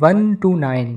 1-9۔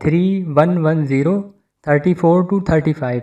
3:110 34-35۔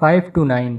5-9۔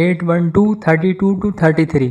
8:12 32-33۔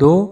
2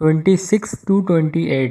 26-28۔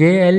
JL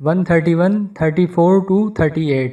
131 34-38۔